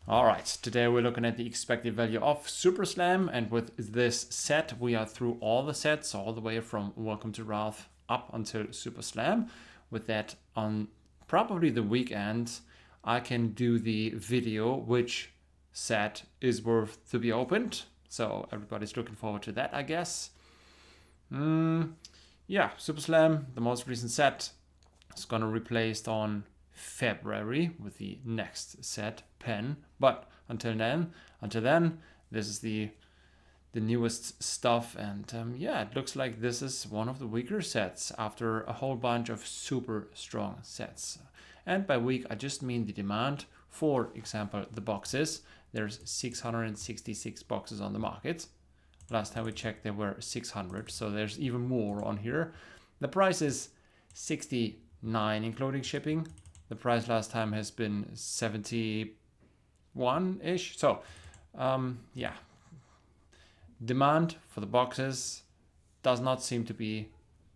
All right, today we're looking at the expected value of Super Slam, and with this set, we are through all the sets, all the way from Welcome to Ralph up until Super Slam. With that, on probably the weekend, I can do the video which set is worth to be opened. So everybody's looking forward to that, I guess. Yeah, Super Slam, the most recent set, is gonna be replaced on February with the next set pen, but until then this is the newest stuff, and yeah, it looks like this is one of the weaker sets after a whole bunch of super strong sets. And by weak I just mean the demand. For example, the boxes, there's 666 boxes on the market. Last time we checked there were 600, so there's even more on here. The price is 69 including shipping. The price last time has been 71-ish. So, yeah. Demand for the boxes does not seem to be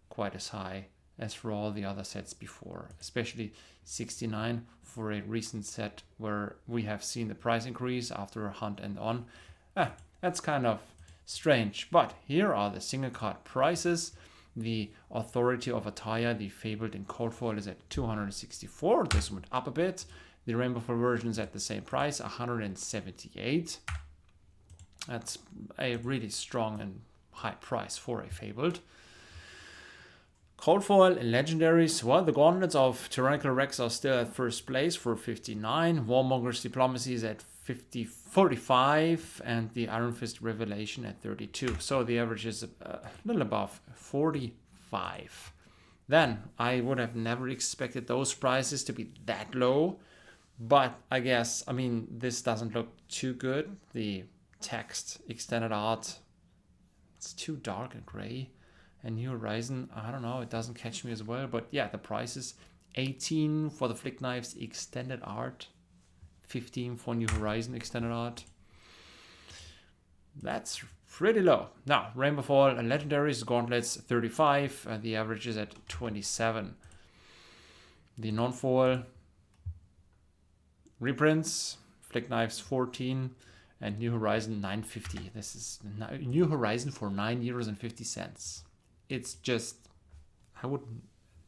quite as high as for all the other sets before. Especially 69 for a recent set where we have seen the price increase after a hunt and on. That's kind of strange. But here are the single card prices. The Authority of Attire, the Fabled in cold foil, is at 264. This went up a bit. The Rainbow Foil version is at the same price, 178. That's a really strong and high price for a Fabled. Cold foil and legendaries. Well, the Gauntlets of Tyrannical Rex are still at first place for 59. Warmonger's Diplomacy is at 45, and the Iron Fist Revelation at 32. So the average is a little above 45. Then I would have never expected those prices to be that low, but I guess, I mean, this doesn't look too good. The text, extended art, it's too dark and gray. And New Horizon, I don't know, it doesn't catch me as well. But yeah, the price is 18 for the Flick Knives extended art. 15 for New Horizon extended art. That's pretty low. Now, Rainbow Foil and Legendaries, Gauntlets 35, and the average is at 27. The non-foil reprints, Flick Knives 14, and New Horizon 950. This is New Horizon for €9.50. It's just,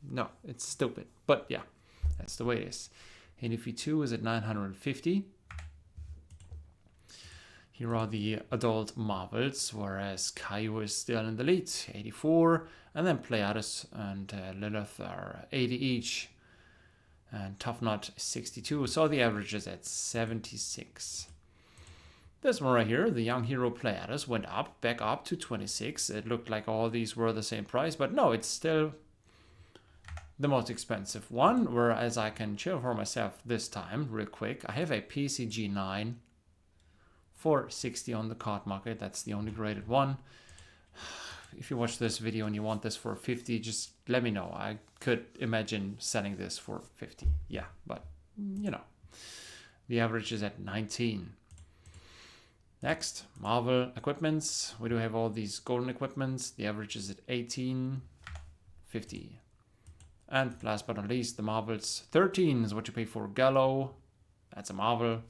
no, it's stupid. But yeah, that's the way it is. Handy 2 is at 950. Here are the adult Marvels, whereas Caillou is still in the lead, 84. And then Pleiades and Lilith are 80 each. And Tough Nut 62. So the average is at 76. This one right here, the Young Hero Pleiades, went up, back up to 26. It looked like all these were the same price, but no, it's still the most expensive one, whereas I can chill for myself this time real quick. I have a PCG 9 for 60 on the card market. That's the only graded one. If you watch this video and you want this for 50, just let me know. I could imagine selling this for 50. Yeah, but you know, the average is at 19. Next, Marvel equipments. We do have all these golden equipments. The average is at 18.50. And last but not least, the Marvels. 13 is what you pay for Gallo. That's a Marvel.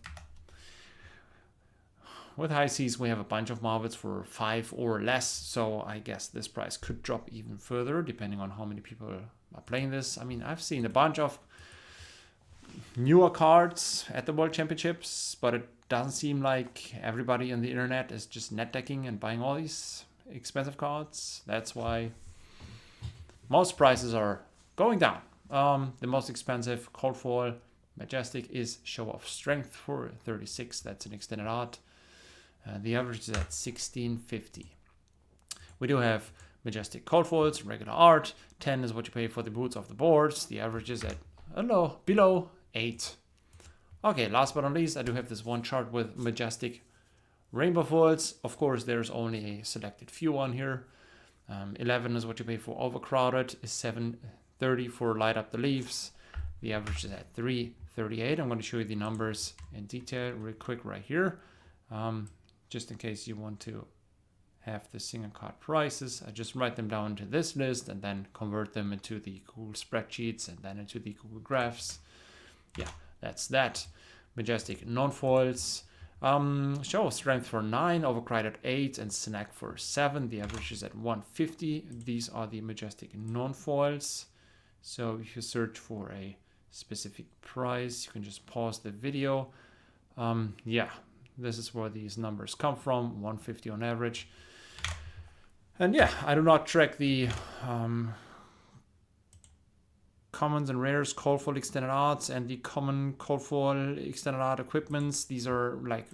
With High Seas, we have a bunch of Marvels for 5 or less. So I guess this price could drop even further, depending on how many people are playing this. I mean, I've seen a bunch of newer cards at the World Championships, but it doesn't seem like everybody on the internet is just net decking and buying all these expensive cards. That's why most prices are going down. The most expensive cold foil Majestic is Show of Strength for 36. That's an extended art. The average is at 16.50. We do have Majestic cold foils, regular art. 10 is what you pay for the boots of the boards. The average is at below 8. Okay, last but not least, I do have this one chart with Majestic Rainbow foils. Of course, there's only a selected few on here. 11 is what you pay for Overcrowded. Is 7.30 for Light Up the Leaves. The average is at 3.38. I'm going to show you the numbers in detail real quick right here. Just in case you want to have the single card prices, I just write them down into this list and then convert them into the Google spreadsheets and then into the Google Graphs. Yeah, that's that. Majestic non-foils. Show of strength for 9, overcried at 8, and snack for 7. The average is at 150. These are the Majestic non-foils. So if you search for a specific price, you can just pause the video. Yeah, this is where these numbers come from, 150 on average. And yeah, I do not track the commons and rares, cold foil extended odds, and the common cold foil extended odd equipments. These are like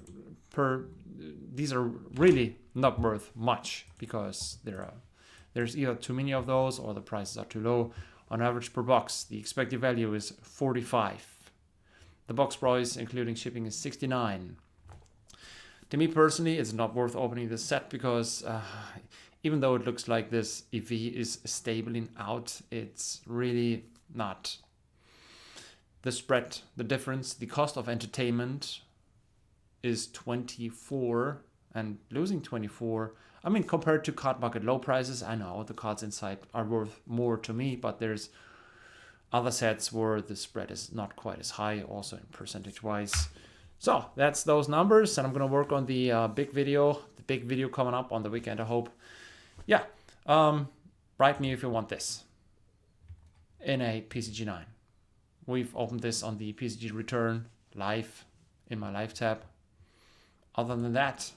these are really not worth much because there's either too many of those or the prices are too low. On average per box, the expected value is 45. The box price, including shipping, is 69. To me personally, it's not worth opening this set because even though it looks like this EV is stabling out, it's really not. The spread, the difference, the cost of entertainment is 24, and losing 24, I mean, compared to card market low prices, I know the cards inside are worth more to me, but there's other sets where the spread is not quite as high, also in percentage wise. So that's those numbers, and I'm gonna work on the big video coming up on the weekend, I hope. Yeah, write me if you want this in a PCG 9. We've opened this on the PCG return live in my live tab. Other than that,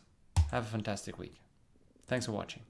have a fantastic week. Thanks for watching.